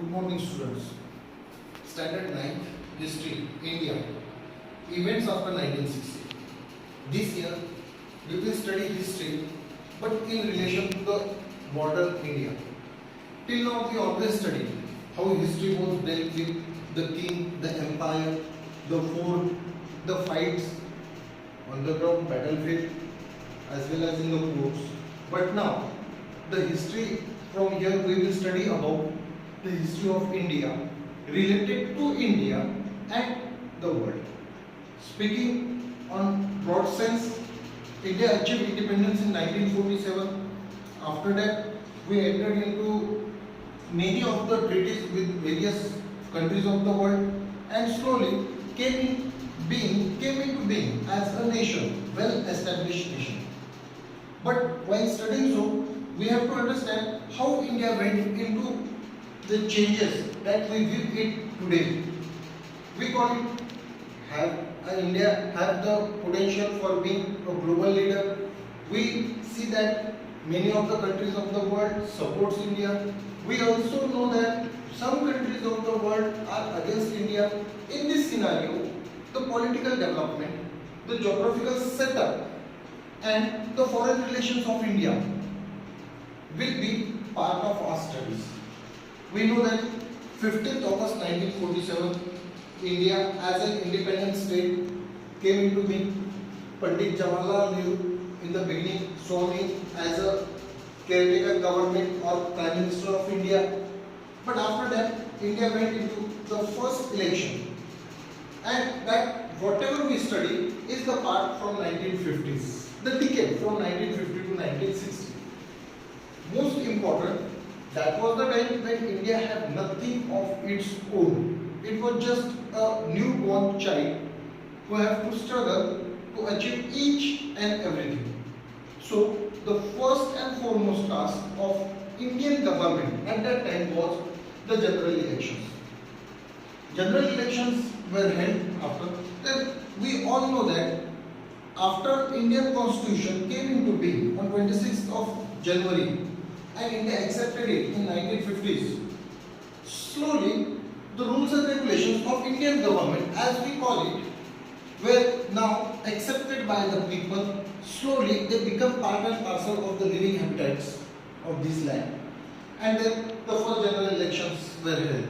Good morning, students. Standard 9 History India. Events after 1960. This year we will study history, but in relation to the modern India. Till now we always studied how history was dealt with the king, the empire, the fort, the fights on the ground battlefield as well as in the courts. But now the history from here we will study about the history of India related to India and the world. Speaking on broad sense, India achieved independence in 1947. After that, we entered into many of the treaties with various countries of the world and slowly came into being as a nation, well-established nation. But while studying so, we have to understand how India went into the changes that we view it today. We call it India have the potential for being a global leader. We see that many of the countries of the world supports India. We also know that some countries of the world are against India. In this scenario, the political development, the geographical setup and the foreign relations of India will be part of our studies. We know that 15th August 1947, India as an independent state came into being. Pandit Jawaharlal Nehru in the beginning saw me as a caretaker government or Prime Minister of India. But after that, India went into the first election. And that whatever we study is the part from 1950s, the decade from 1950 to 1960. Most important, that was the time when India had nothing of its own. It was just a newborn child who have to struggle to achieve each and everything. So the first and foremost task of Indian government at that time was the general elections. General elections were held after. Then we all know that after Indian Constitution came into being on 26th of January and India accepted it in 1950s, slowly the rules and regulations of Indian government, as we call it, were now accepted by the people. Slowly they become part and parcel of the living habitats of this land. And then the first general elections were held.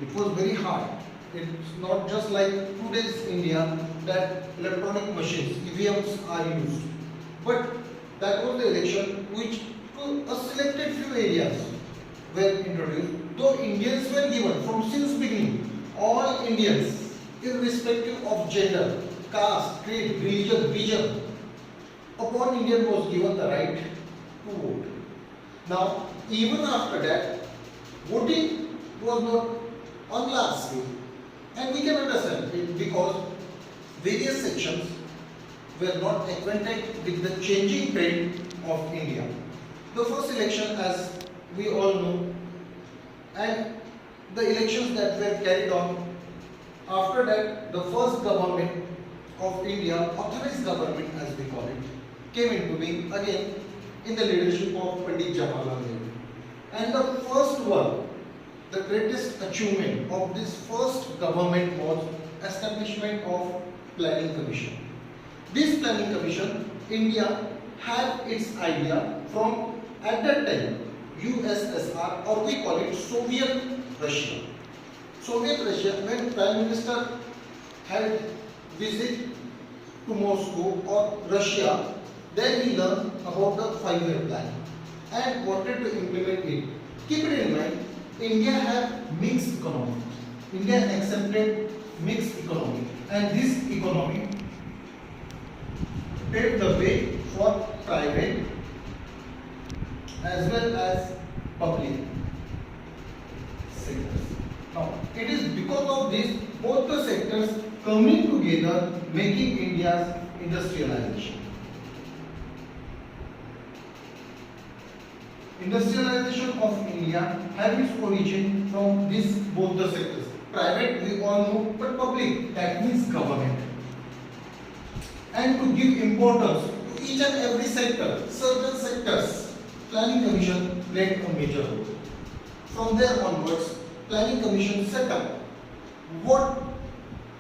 It was very hard. It's not just like today's India that electronic machines, EVMs are used. But that was the election which a selected few areas were introduced. Though Indians were given from since beginning, all Indians, irrespective of gender, caste, creed, religion, vision, upon Indian was given the right to vote. Now, even after that, voting was not on large scale. And we can understand it because various sections were not acquainted with the changing trend of India. The first election, as we all know, and the elections that were carried on, after that, the first government of India, authorized government as we call it, came into being again in the leadership of Pandit Jawaharlal Nehru. And the first one, the greatest achievement of this first government was establishment of Planning Commission. This Planning Commission, India had its idea from at that time USSR, or we call it Soviet Russia. Soviet Russia, when Prime Minister had visit to Moscow or Russia, then he learned about the 5-year plan and wanted to implement it. Keep it in mind, India had mixed economy. India accepted mixed economy, and this economy paved the way for private as well as public sectors. Now, it is because of this, both the sectors coming together, making India's industrialization. Industrialization of India had its origin from these both the sectors. Private, we all know, but public, that means government. And to give importance to each and every sector, certain sectors, Planning Commission played a major role. From there onwards, Planning Commission set up what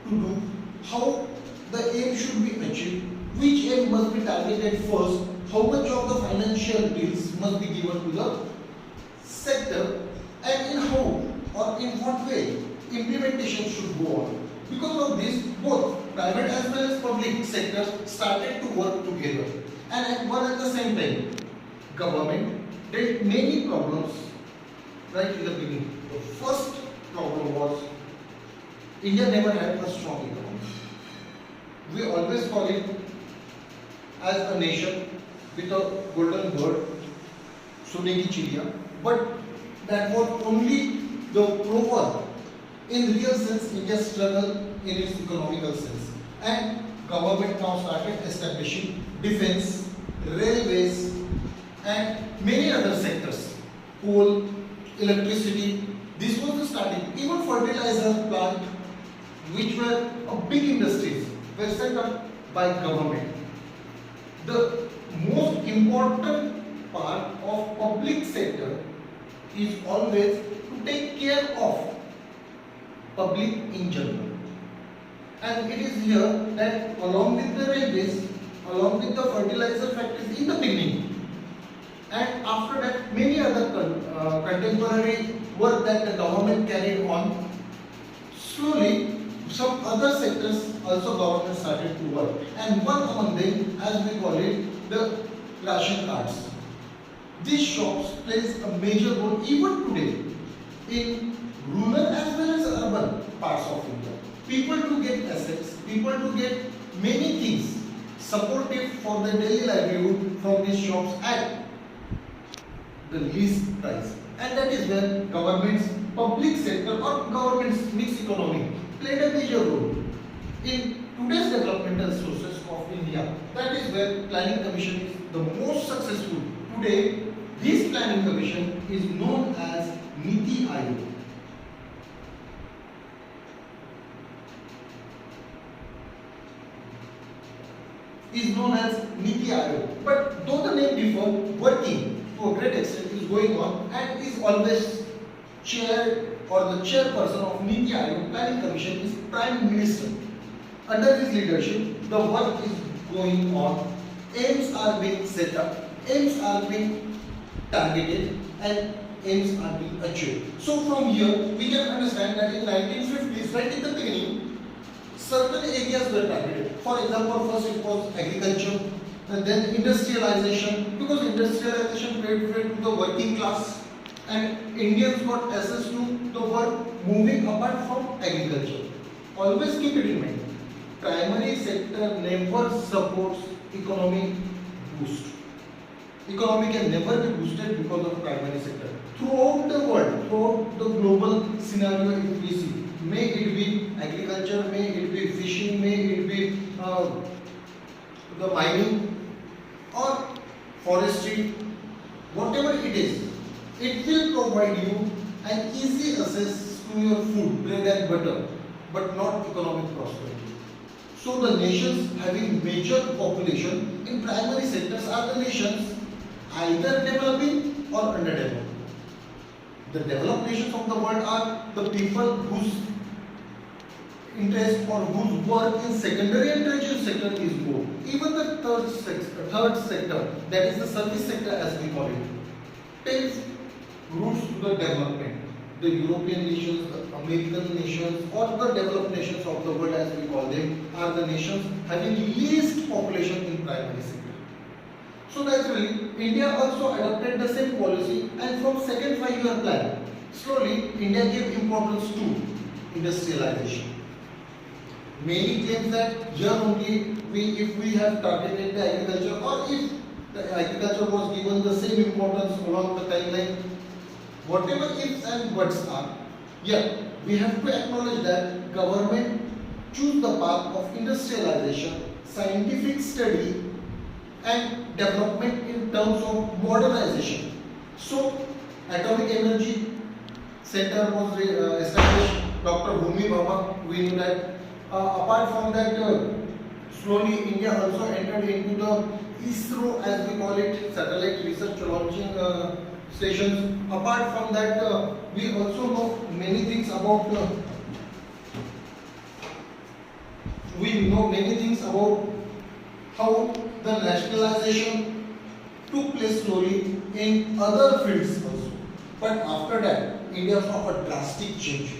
to do, how the aim should be achieved, which aim must be targeted first, how much of the financial bills must be given to the sector, and in how or in what way implementation should go on. Because of this, both private as well as public sectors started to work together, and at the same time, government dealt many problems right in the beginning. The first problem was India never had a strong economy. We always call it as a nation with a golden bird, Sone ki Chiriya, but that was only the proverb. In real sense, India struggled in its economical sense, and government now started establishing defense, railways, and many other sectors, coal, electricity. This was the starting. Even fertilizer plant, which were a big industries, were set up by government. The most important part of public sector is always to take care of public in general. And it is here that along with the railways, along with the fertilizer factories in the beginning, and after that many other contemporary work that the government carried on, slowly some other sectors also government started to work. And one among them, as we call it, the ration cards. These shops plays a major role even today in rural as well as urban parts of India. People to get assets, people to get many things supportive for their daily livelihood from these shops at the least price. And that is where government's public sector or government's mixed economy played a major role in today's developmental sources of India. That is where Planning Commission is the most successful. Today, this Planning Commission is known as Niti Aayog. Is known as Niti Aayog. But though the name differ, working to a great extent is going on and is always chaired or the chairperson of Niti Aayog Planning Commission is Prime Minister. Under his leadership, the work is going on, aims are being set up, aims are being targeted, and aims are being achieved. So from here, we can understand that in 1950s, right in the beginning, certain areas were targeted. For example, first it was agriculture, and then industrialization, because industrialization paid to the working class, and Indians got access to the work moving apart from agriculture. Always keep it in mind. Primary sector never supports economic boost. Economy can never be boosted because of primary sector. Throughout the world, throughout the global scenario, if we see, may it be agriculture, may it be fishing, may it be the mining or forestry, whatever it is, it will provide you an easy access to your food, bread and butter, but not economic prosperity. So the nations having major population in primary sectors are the nations either developing or underdeveloped. The developed nations of the world are the people whose interest or whose work in secondary and tertiary sector is more. Even the third sector, that is the service sector as we call it, takes roots to the development. The European nations, the American nations, or the developed nations of the world as we call them, are the nations having least population in primary sector. So naturally, India also adopted the same policy, and from second 5-year plan, slowly India gave importance to industrialization. Many claim that here only if we have targeted the agriculture, or if the agriculture was given the same importance along the timeline, whatever ifs and buts are, yeah, we have to acknowledge that government choose the path of industrialization, scientific study, and development in terms of modernization. So, Atomic Energy Center was established. Dr. Homi Bhabha, we know that. Apart from that, slowly India also entered into the ISRO, as we call it, satellite research launching stations. Apart from that, we also know many things about how the nationalization took place slowly in other fields also. But after that, India saw a drastic change.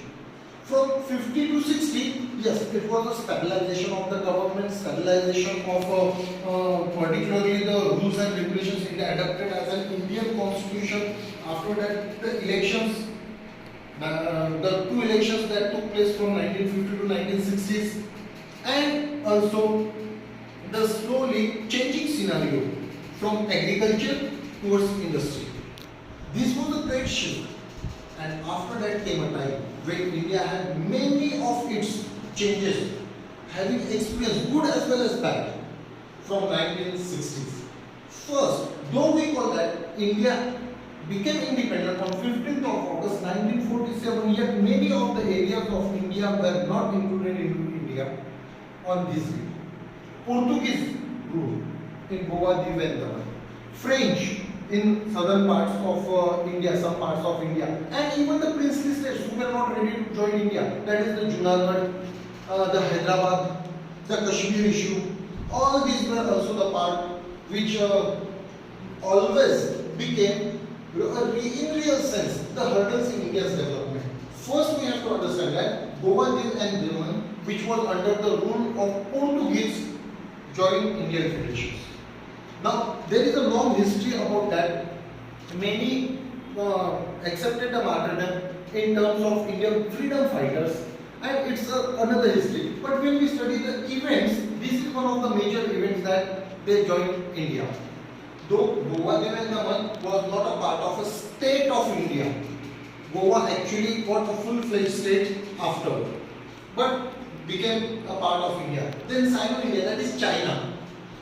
From 50 to 60, yes, it was a stabilization of the government, stabilization of particularly the rules and regulations India adopted as an Indian constitution. After that, the elections, the two elections that took place from 1950 to 1960s, and also the slowly changing scenario from agriculture towards industry. This was a great shift, and after that came a time when India had many of its changes, having experienced good as well as bad from 1960s. First, though we call that India became independent on 15th of August 1947, yet many of the areas of India were not included into India on this day. Portuguese rule in Goa, Diu and Daman. French in southern parts of India, some parts of India, and even the princely states who were not ready to join India, that is the Junagadh, the Hyderabad, the Kashmir issue. All these were also the part which always became, in real sense, the hurdles in India's development. First, we have to understand that Goa, Diu and Daman, which was under the rule of Portuguese, joined Indian Federation. Now, there is a long history about that. Many accepted the martyrdom in terms of Indian freedom fighters, and it's another history. But when we study the events, this is one of the major events that they joined India. Though Goa, Diu and Daman was not a part of a state of India, Goa actually got a full-fledged state after, but became a part of India. Then Sino-India, that is China.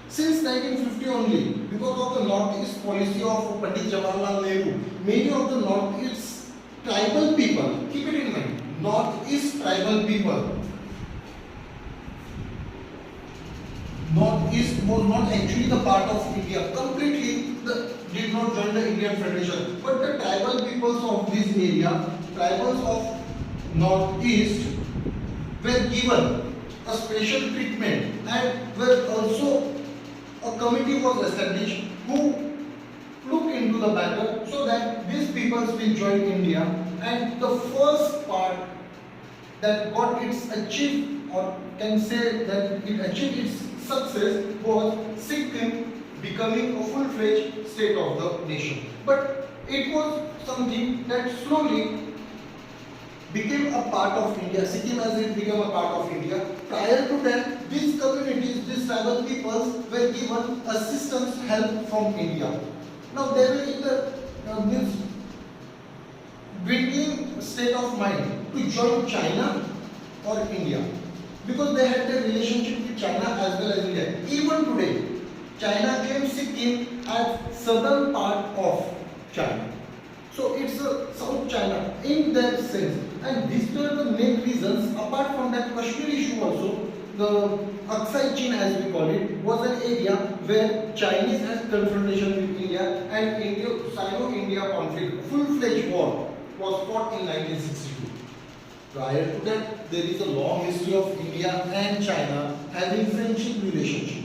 Since 1950 only, because of the Northeast policy of Pandit Jawaharlal Nehru, many of the Northeast tribal people, keep it in mind, Northeast tribal people, Northeast was not actually the part of India, completely did not join the Indian Federation. But the tribal peoples of this area, tribals of Northeast, were given a special treatment, and were also a committee was established who looked into the matter so that these peoples will join India. And the first part that got its achieved, or can say that it achieved its success, was Sikkim becoming a full-fledged state of the nation. But it was something that slowly became a part of India. Sikkim as it became a part of India. Prior to that, these communities, these tribal peoples were given assistance, help from India. Now they were in the between state of mind to join China or India, because they had a relationship with China as well as India. Even today, China claims Sikkim as southern part of China. So it's a South China in that sense. And these were the main reasons. Apart from that, Kashmir issue also, the Aksai Chin as we call it, was an area where Chinese had confrontation with India, and Sino-India conflict, full-fledged war, was fought in 1962. Prior to that, there is a long history of India and China having friendship relationship.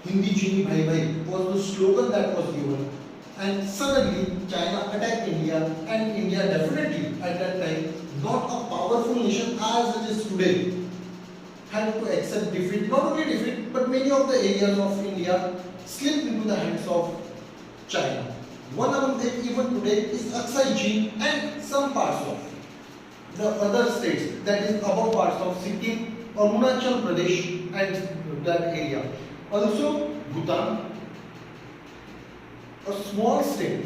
Hindi Chini Bhai Bhai was the slogan that was given. And suddenly China attacked India, and India definitely at that time, not a powerful nation as it is today, had to accept defeat. Not only defeat, but many of the areas of India slipped into the hands of China. One among them even today is Aksai Chin and some parts of the other states, that is above parts of Sikkim, Arunachal Pradesh and that area. Also Bhutan, a small state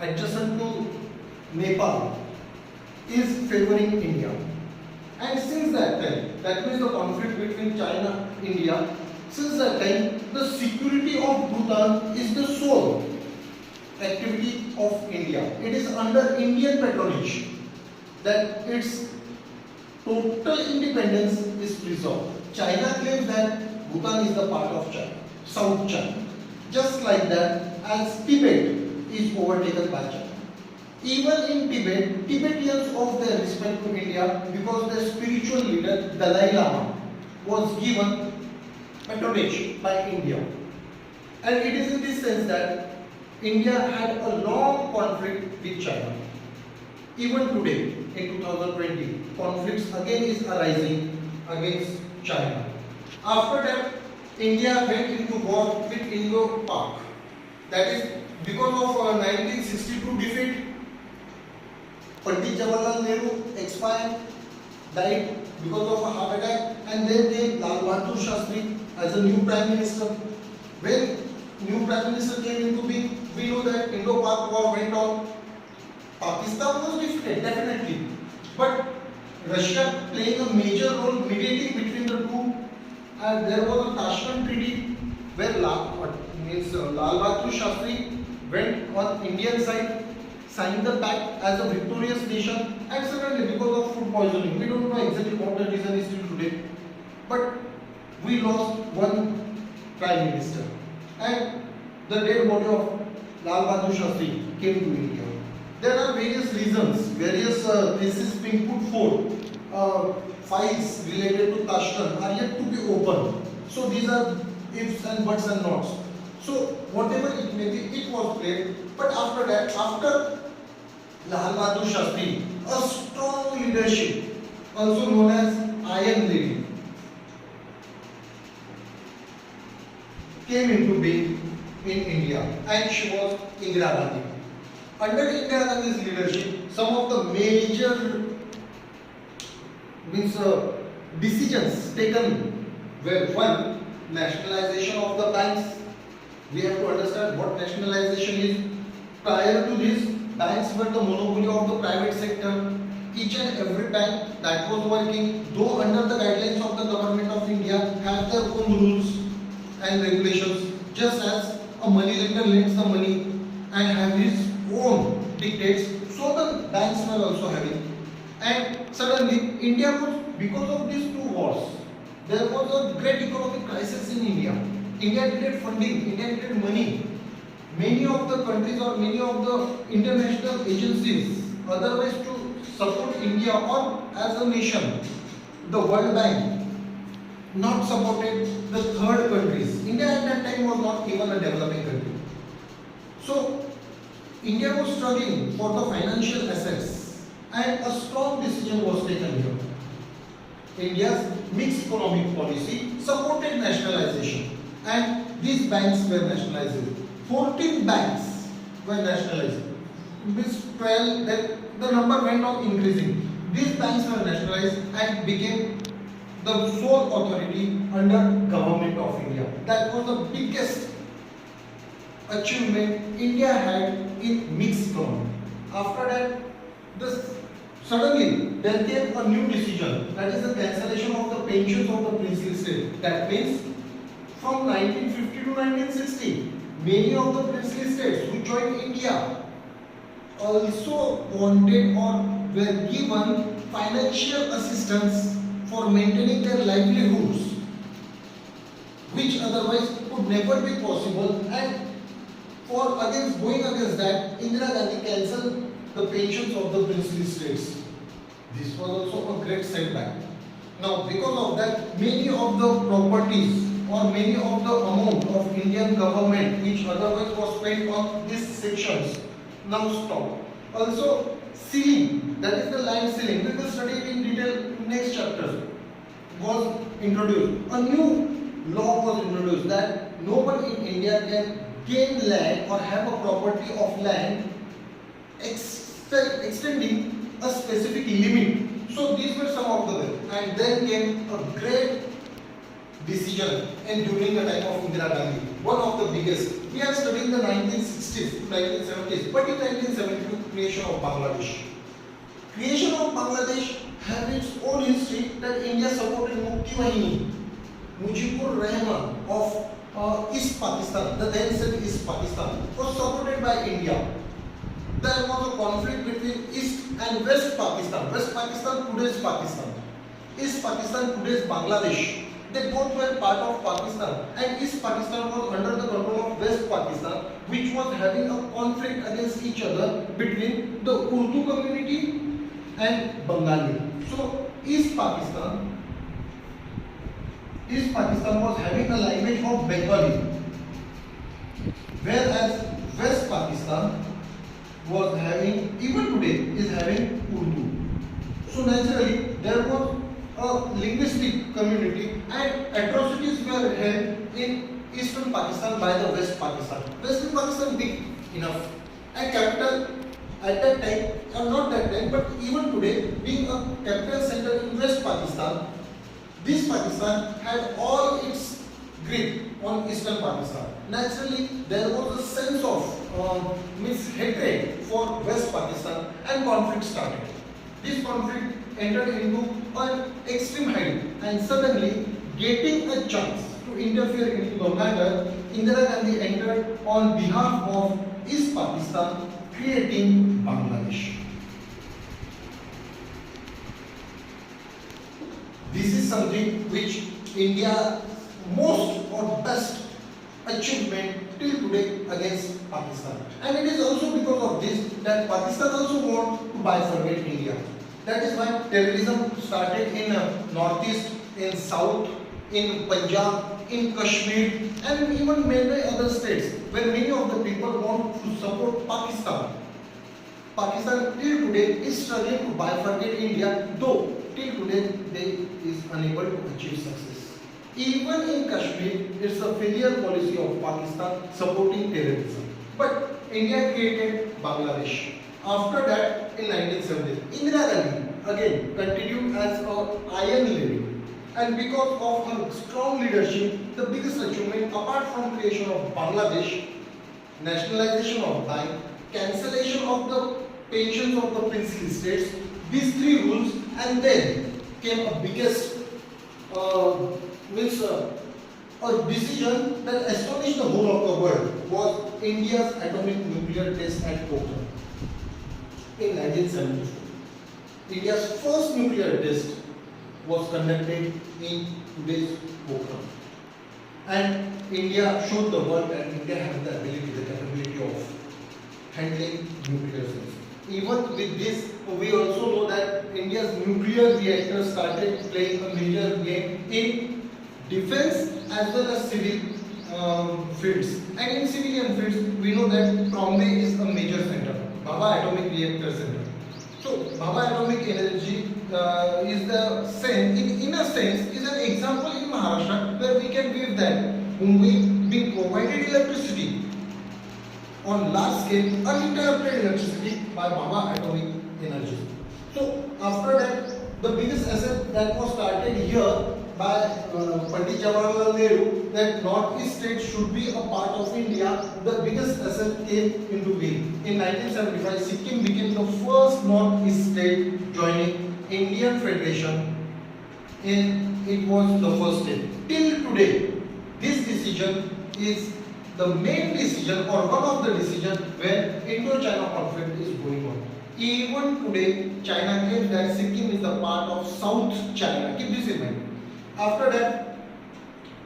adjacent to Nepal, is favoring India. And since that time, that means the conflict between China and India, since that time, the security of Bhutan is the sole activity of India. It is under Indian patronage that its total independence is preserved. China claims that Bhutan is the part of China, South China. Just like that, as Tibet is overtaken by China. Even in Tibet, Tibetans owe their respect to India because their spiritual leader Dalai Lama was given patronage by India. And it is in this sense that India had a long conflict with China. Even today, in 2020, conflicts again is arising against China. After that, India went into war with Indo-Pak. That is because of 1962 defeat. Pandit Jawaharlal Nehru expired, died because of a heart attack, and then came Lal Bahadur Shastri as a new Prime Minister. When new Prime Minister came into being, we know that Indo-Pak war went on. Pakistan was defeated, definitely. But Russia playing a major role mediating between the two. And there was a Tashkent Treaty where Lal Bahadur Shastri went on Indian side, signed the pact as a victorious nation, and suddenly because of food poisoning, we don't know exactly what the reason is till today, but we lost one Prime Minister. And the dead body of Lal Bahadur Shastri came to India. There are various reasons, various cases being put forth. Files related to Tashkent are yet to be opened. So these are ifs and buts and nots. So whatever it may be, it was played. But after that, after Lal Bahadur Shastri, a strong leadership, also known as Iron Lady, came into being in India, and she was Indira Gandhi. Under Indira Gandhi's leadership, some of the major decisions taken were: one, nationalization of the banks. We have to understand what nationalization is. Prior to this, banks were the monopoly of the private sector. Each and every bank that was working, though under the guidelines of the government of India, have their own rules and regulations, just as a moneylender lends the money and have his own dictates, so the banks were also having. And suddenly, India was, because of these two wars, there was a great economic crisis in India. India needed funding, India needed money. Many of the countries or many of the international agencies, otherwise to support India or as a nation, the World Bank, not supported the third countries. India at that time was not even a developing country. So, India was struggling for the financial assets. And a strong decision was taken here. India's mixed economic policy supported nationalization, and these banks were nationalized. 14 banks were nationalized. This 12, the number went on increasing. These banks were nationalized and became the sole authority under government of India. That was the biggest achievement India had in mixed economy. After that, suddenly there came a new decision, that is the cancellation of the pensions of the princely state. That means from 1950 to 1960, many of the princely states who joined India also wanted or were given financial assistance for maintaining their livelihoods, which otherwise could never be possible. And going against that, Indira Gandhi cancelled the pensions of the princely states. This was also a great setback. Now, because of that, many of the properties or many of the amount of Indian government which otherwise was spent on these sections now stopped. Also, sealing, that is the land sealing, we will study it in detail in next chapter, was introduced. A new law was introduced that no one in India can gain land or have a property of land extending a specific limit. So these were some of the ways. And then came a great decision and during the time of Indira Gandhi, one of the biggest. We are studying the 1960s, 1970s, but in 1972, creation of Bangladesh. Creation of Bangladesh has its own history that India supported Mukti Wahini, Mujibur Rahman of East Pakistan, the then said East Pakistan, was supported by India. There was a conflict between East and West Pakistan. West Pakistan, today's Pakistan. East Pakistan, today's Bangladesh. They both were part of Pakistan, and East Pakistan was under the control of West Pakistan, which was having a conflict against each other between the Urdu community and Bengali. So East Pakistan was having a language of Bengali, whereas West Pakistan was having, even today, is having Urdu. So naturally, there was a linguistic community and atrocities were held in Eastern Pakistan by the West Pakistan. Western Pakistan big enough and capital at that time, or not that time, but even today, being a capital center in West Pakistan, this Pakistan had all its grip on Eastern Pakistan. Naturally, there was a sense of hatred for West Pakistan and conflict started. This conflict entered into an extreme height and suddenly getting a chance to interfere into the matter, Indira Gandhi entered on behalf of East Pakistan, creating Bangladesh. This is something which India most or best achievement till today against Pakistan. And it is also because of this that Pakistan also want to bifurcate India. That is why terrorism started in northeast, in south, in Punjab, in Kashmir, and even many other states where many of the people want to support Pakistan. Pakistan till today is struggling to bifurcate India, though till today they is unable to achieve success. Even in Kashmir, it's a failure policy of Pakistan supporting terrorism. But India created Bangladesh. After that, in 1970, Indira Gandhi again continued as an iron lady. And because of her strong leadership, the biggest achievement apart from creation of Bangladesh, nationalization of bank, cancellation of the pensions of the princely states, these three rules, and then came a biggest a decision that astonished the whole of the world was India's atomic nuclear test at Pokhran in 1974. India's first nuclear test was conducted in today's Pokhran. And India showed the world that India has the ability, the capability of handling nuclear things. Even with this, we also know that India's nuclear reactors started playing a major game in defense as well as civil fields. And in civilian fields, we know that Trombay is a major center, Bhabha Atomic Reactor Center. So, Bhabha Atomic Energy is the same, in a sense, is an example in Maharashtra where we can give that Mumbai being provided electricity on large scale, uninterrupted electricity by Bhabha Atomic Energy. So, after that, the biggest asset that was started here by Pandit Jawaharlal Nehru, that Northeast states should be a part of India, the biggest asset came into being. In 1975, Sikkim became the first Northeast state joining Indian Federation, and it was the first state. Till today, this decision is the main decision or one of the decisions where Indo-China conflict is going on. Even today, China claims that Sikkim is a part of South China. Keep this in mind. After that,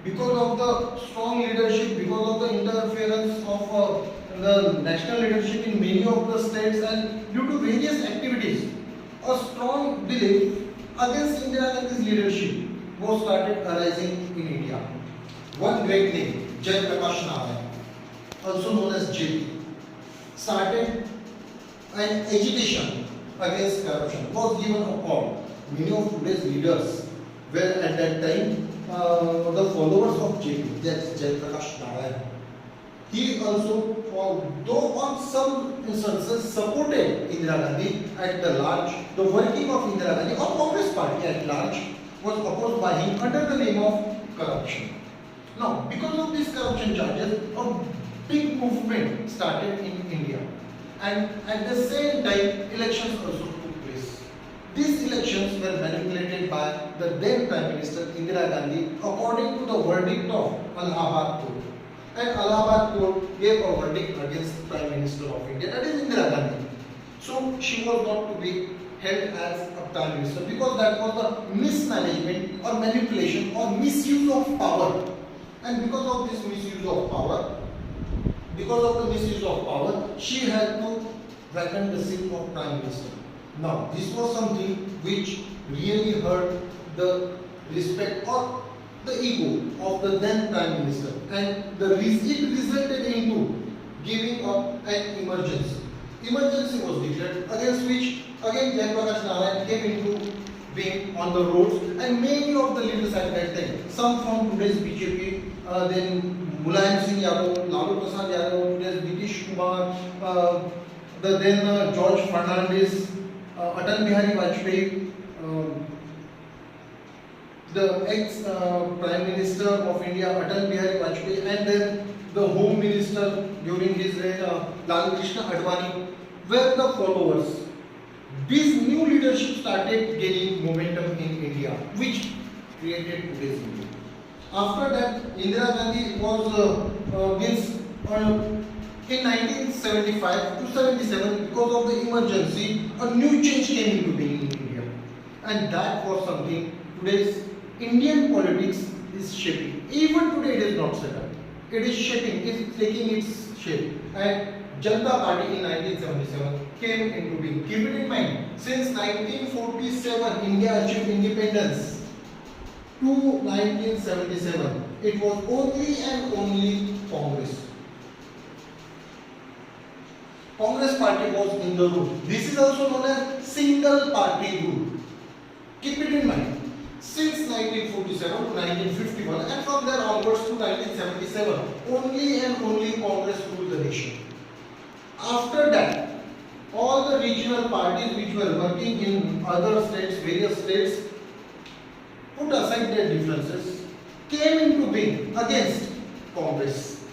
because of the strong leadership, because of the interference of the national leadership in many of the states and due to various activities, a strong belief against Indira Gandhi's leadership was started arising in India. One great name, Jai Prakash Narayan, also known as JP, started an agitation against corruption, was given a call. Many of today's leaders were at that time the followers of JP, that's Jai Prakash Narayan. He also, though on some instances supported Indira Gandhi at the large, the working of Indira Gandhi or Congress party at large was opposed by him under the name of corruption. Now, because of these corruption charges, a big movement started in India, and at the same time, elections also took place. These elections were manipulated by the then Prime Minister Indira Gandhi according to the verdict of Allahabad Court. And Allahabad Court gave a verdict against Prime Minister of India, that is Indira Gandhi. So she was not to be held as a prime minister, because that was the mismanagement or manipulation or misuse of power. And because of this misuse of power, she had to vacant the seat of prime minister. Now, this was something which really hurt the respect or the ego of the then prime minister, and it resulted into giving up an emergency. Emergency was declared, against which again Jayaprakash Narayan came into being on the roads, and many of the leaders at that time, some from today's BJP, then Mulayam Singh Yadav, Lalu Prasad Yadav, today's Nitish Kumar, the then George Fernandez, Atal Bihari Vajpayee, the ex-Prime Minister of India, Atal Bihari Vajpayee, and then the Home Minister during his reign, Lal Krishna Advani, were the followers. This new leadership started gaining momentum in India, which created today's India. After that, Indira Gandhi was in 1975 to 77, because of the emergency, a new change came into being in India, and that was something today's Indian politics is shaping. Even today, it is not set up. It is shaping. It is taking its shape. And Janata Party in 1977 came into being. Keep it in mind, since 1947 India achieved independence to 1977, it was only and only Congress. Congress party was in the rule. This is also known as single party rule. Keep it in mind. Since 1947 to 1951, and from there onwards to 1977, only and only Congress ruled the nation. After that, all the regional parties which were working in other states, various states, put aside their differences, came into being against Congress.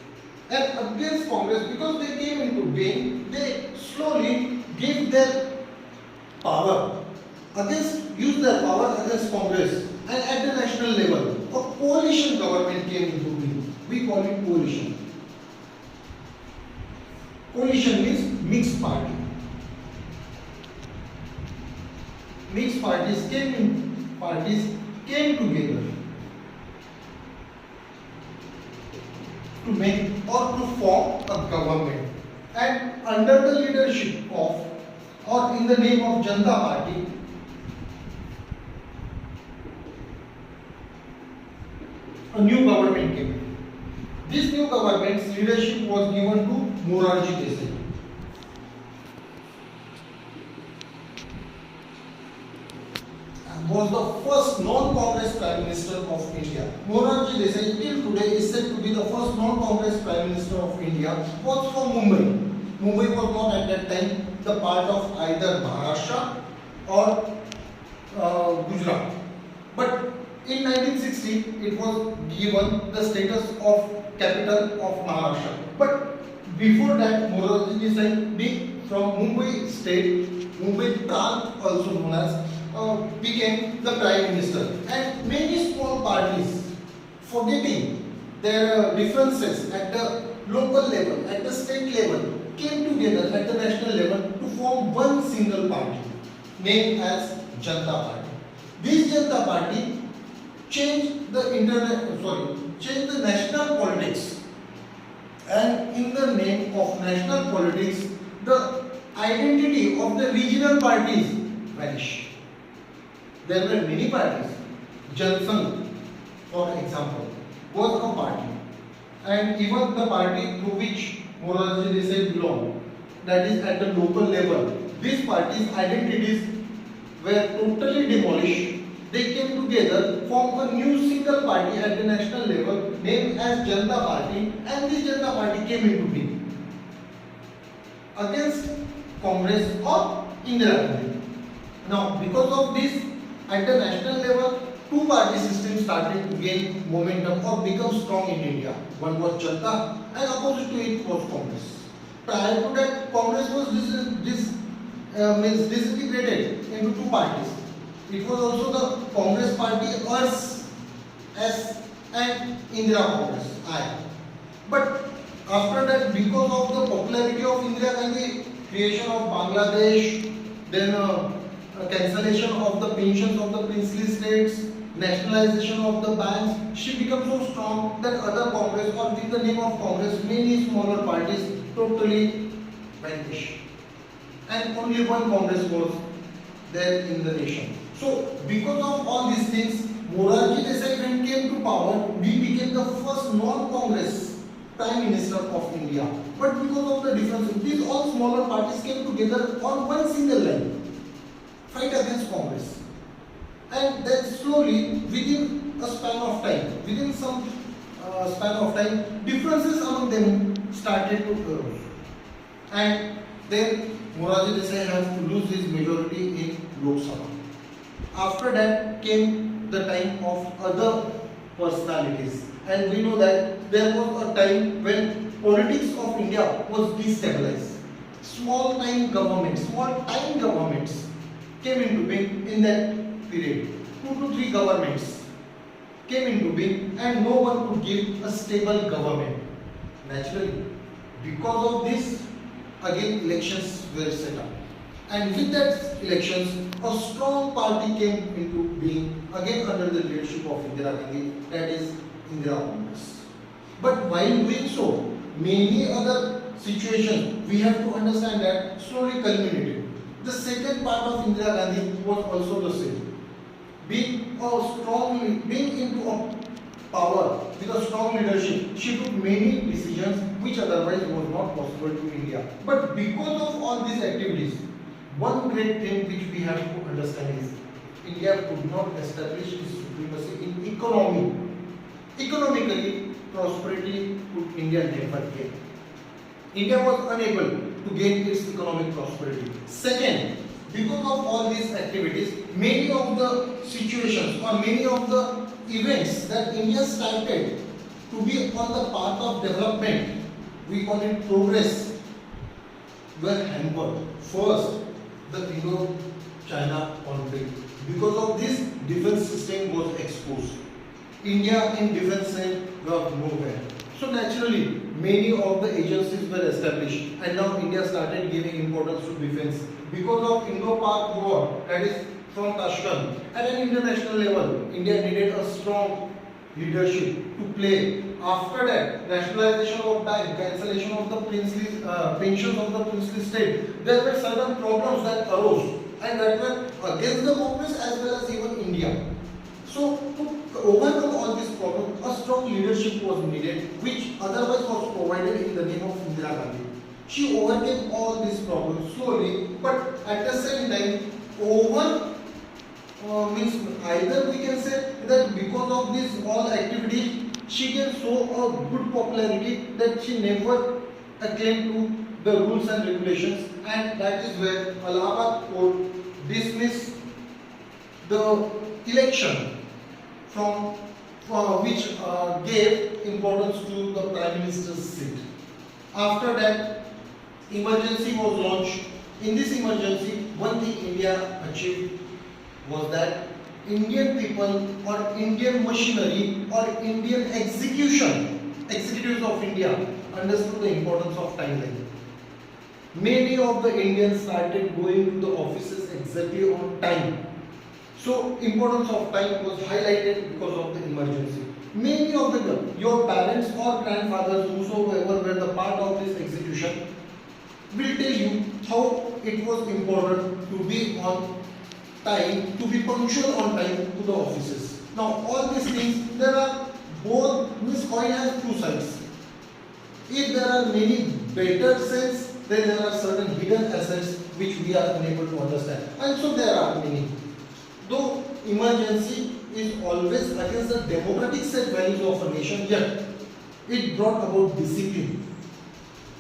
And against Congress, because they came into being, they slowly gave their power use their power against Congress, and at the national level, a coalition government came into being. We call it coalition. Coalition means mixed party. Mixed parties came together to make or to form a government, and under the leadership of, or in the name of, Janata Party, a new government came. This new government's leadership was given to Morarji Desai. Was the first non-Congress Prime Minister of India. Morarji Desai till today is said to be the first non-Congress Prime Minister of India. Was from Mumbai. Mumbai was not at that time the part of either Maharashtra or Gujarat. But in 1960, it was given the status of capital of Maharashtra. But before that, Morarji Desai being from Mumbai state, Mumbai Prant also known as, became the Prime Minister. And many small parties, forgetting their differences at the local level, at the state level, came together at the national level to form one single party, named as Janata Party. This Janata Party changed the national politics, and in the name of national politics, the identity of the regional parties vanished. There were many parties. Jansangh, for example, was a party, and even the party through which Morarji Desai belonged, that is at the local level, these parties' identities were totally demolished. They came together, formed a new single party at the national level named as Janata Party, and this Janata Party came into being against Congress or Indira Gandhi. Now, because of this, at the national level, two-party system started to gain momentum or become strong in India. One was Janata, and opposite to it was Congress. Prior to that, Congress was disintegrated into two parties. It was also the Congress Party, S, and Indira Congress, I. But after that, because of the popularity of Indira Gandhi, creation of Bangladesh, then cancellation of the pensions of the princely states, nationalization of the banks. She became so strong that other Congress, or with the name of Congress, many smaller parties totally vanished. And only one Congress was there in the nation. So, because of all these things, Morarji Desai when came to power, we became the first non-Congress Prime Minister of India. But because of the differences, these all smaller parties came together on one single line, fight against Congress. And then slowly, within a span of time, within some span of time, differences among them started to grow. And then Morarji Desai has to lose his majority in Lok Sabha. After that came the time of other personalities, and we know that there was a time when politics of India was destabilized. Small time governments came into being in that period. 2 to 3 governments came into being, and no one could give a stable government. Naturally, because of this, again elections were set up. And with that elections, a strong party came into being, again under the leadership of Indira Gandhi, that is Indira Congress. But while doing so, many other situations we have to understand that slowly culminated. The second part of Indira Gandhi was also the same. Being into a power with a strong leadership, she took many decisions which otherwise was not possible to India. But because of all these activities, one great thing which we have to understand is India could not establish its supremacy in economy. Economically, prosperity to India never came. India was unable to gain its economic prosperity. Second, because of all these activities, many of the situations or many of the events that India started to be on the path of development, we call it progress, were hampered. First, the Indo-China conflict. Because of this, defense system was exposed. India in defense side got nowhere. So naturally, many of the agencies were established, and now India started giving importance to defense. Because of Indo-Pak war, that is from Tashkent, at an international level, India needed a strong leadership to play. After that, nationalization of bank, cancellation of the princely pensions of the princely state, there were certain problems that arose, and that were against the Congress as well as even India. So to overcome all these problems, a strong leadership was needed, which otherwise was provided in the name of Indira Gandhi. She overcame all these problems slowly, but at the same time, means either we can say that because of this all activity, she can show a good popularity that she never acclaimed to the rules and regulations, and that is where Allahabad court dismissed the election from which gave importance to the Prime Minister's seat. After that, emergency was launched. In this emergency, one thing India achieved was that Indian people or Indian machinery or Indian executives of India understood the importance of timeline. Many of the Indians started going to the offices exactly on time. So importance of time was highlighted because of the emergency. Many of your parents or grandfathers, whosoever were the part of this execution, will tell you how it was important to be on time, to be punctual on time to the offices. Now all these things, there are both, this coin has two sides. If there are many better sides, then there are certain hidden assets which we are unable to understand. And so there are many. Though emergency is always against the democratic set values of a nation, yet it brought about discipline.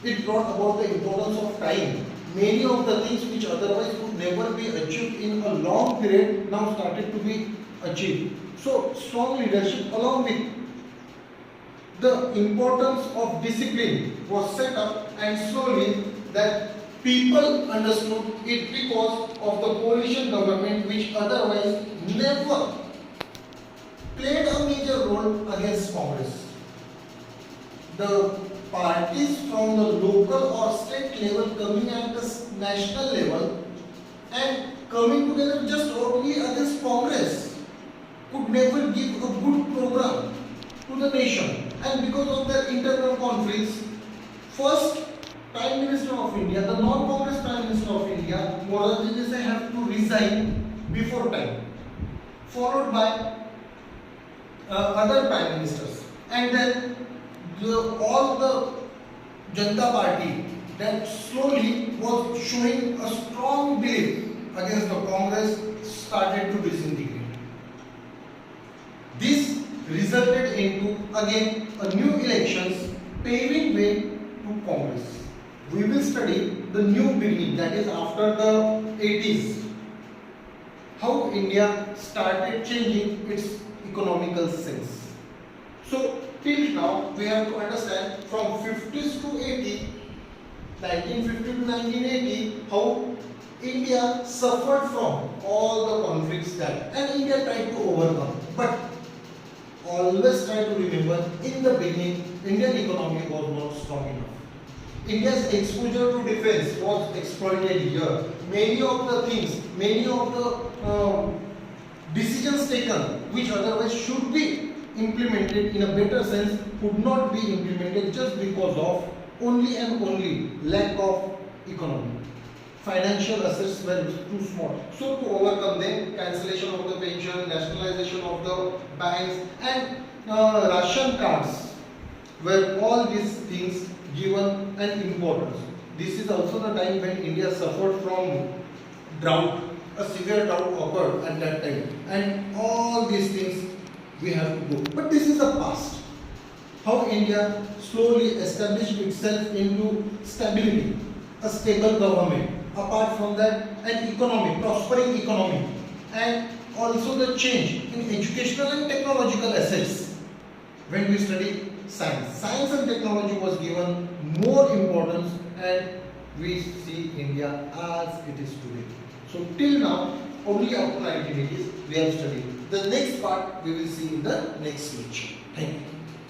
It brought about the importance of time. Many of the things which otherwise would never be achieved in a long period now started to be achieved. So strong leadership along with the importance of discipline was set up, and slowly that people understood it because of the coalition government which otherwise never played a major role against Congress. The parties from the local or state level coming at the national level and coming together just only against Congress could never give a good program to the nation. And because of their internal conflicts, first Prime Minister of India, the non-Congress Prime Minister of India, Morarji Desai, have to resign before time, followed by other Prime Ministers. And then all the Janata Party that slowly was showing a strong belief against the Congress started to disintegrate. This resulted into again a new elections paving way to Congress. We will study the new beginning, that is after the 80s, how India started changing its economical sense. So till now we have to understand from 50s to 80, 1950 to 1980, how India suffered from all the conflicts that, and India tried to overcome. But always try to remember, in the beginning, Indian economy was not strong enough. India's exposure to defense was exploited here. Many of the things, many of the decisions taken, which otherwise should be implemented in a better sense, could not be implemented just because of only and only lack of economy. Financial assets were too small. So to overcome them, cancellation of the pension, nationalization of the banks, and ration cards were all these things given an importance. This is also the time when India suffered from drought. A severe drought occurred at that time, and all these things we have to go. But this is the past. How India slowly established itself into stability, a stable government. Apart from that, an economy, prospering economy, and also the change in educational and technological assets. When we study science, science and technology was given more importance, and we see India as it is today. So till now, only up to 1980s we have studied. The next part we will see in the next lecture. Thank you.